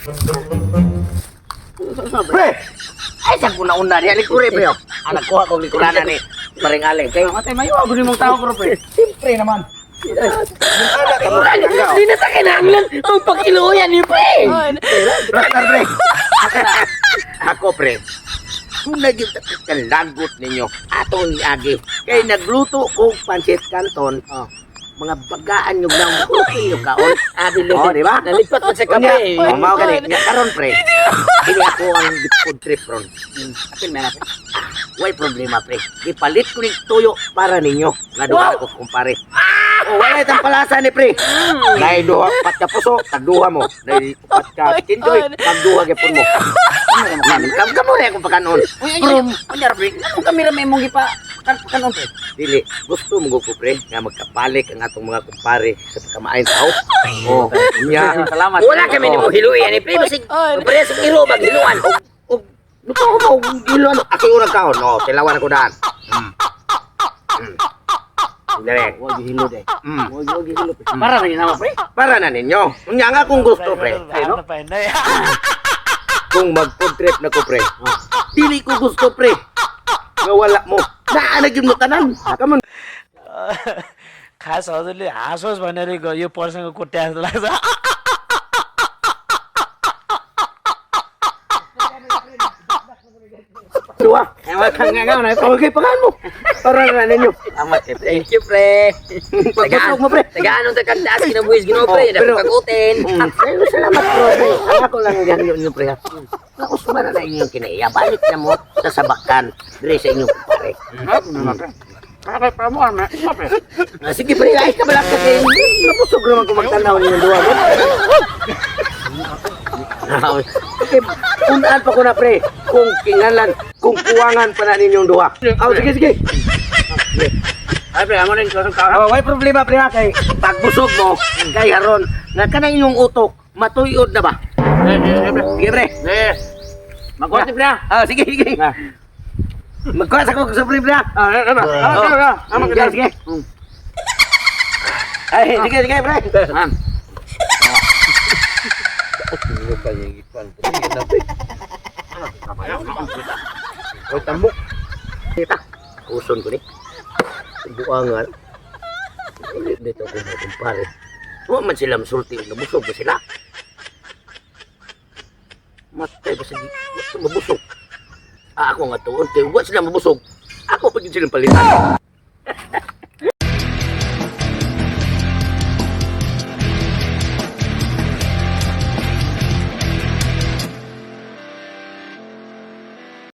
Pre! Ay, saan ko nauna niya? Likure, pre. Anak ko ako likurana ni Paring Aling. Kaya matay mayo, ako ni mong tao ko, pre. Siyempre naman. Hindi na sa kinanglan ang pagkiluyan ni pre. Pre. Ako, pre. Kung naging lagot ninyo, atong agi. Kaya nagluto ko pancit canton. Mga bagaan nyo lang bukin nyo kaon. Di ba? Nalipat man sa kape. Mau ganit. Nga karon, pre. Hindi ako ang food trip ron. Apil na natin. Way problema, pre. Ipalit ko ng tuyo para ninyo. Nga duha ko, kumpare. Wala itang palasa ni pre. Nay duha pat ka puso, tagduha mo. Nay pat ka tindoy, tagduha gyapon mo. Kam na akong pagkanon. From Anyar, pre. Ano kami ramay mong gipa kanon, pre? dili, gusto mo ko pre nga magkapalik ang atong mga kumpare sa pagkamain tao. Nya. Salamat. Wala kami ni mo hiluyan ni pre. Basig, pre sa hilo maghiluan. Luto ko hiluan. Ako yung kaon. No, tilawan ako daan. Direk. Wag hilo de. Wag hilo. Para na naman, pre. Para na ninyo. Unya nga kung gusto, pre. Ano? Kung mag-food trip na ko, pre. Dili ko gusto, pre. Nga wala mo. Naanagin mo tanan. Come on. खास हजुरले हाँसोस् भनेर यो प्रसङ्ग कुट्या जस्तो लाग्छ Dua. Nga na. Okay, pakaan mo. Para na ninyo. Salamat, pre. Thank you, pre. Pagkasok mo, pre. Tagaan nung takandaas kinabuhis gino, pre. Pero- Nagpakagutin. Salamat, bro. Pre. Ako lang yan yung pre. Nakusman na inyong kinaiya. Balik na mo sa sabakan. Dire sa inyong kumpare. Bakit pa mo, pre? Sige, pre. Ay, kabalak ka kayo. Napusog naman kung magtanaw ninyong duwa. Okay, unaan pa ko na, pre. Kung kingalan, kung kuwangan pa na ninyong duwa. Sige. Ay, pre, amo rin. May problema, pre, ha, kay pagbusog mo, kay haron, nga ka na inyong utok, matuyod na ba? Sige, pre. Magkuha, pre. Sige. Magkuha sa kong sobre, pre, ha? Sige. Ay, sige, pre. Hoy, tambok. Kita, uson ko ni. Buangan. Dito ko mo kumpare. Huwag man sila masulti. Nabusog ba sila? Matay ba sa mabusog? Ako nga to. Huwag sila mabusog. Ako pa din silang palitan.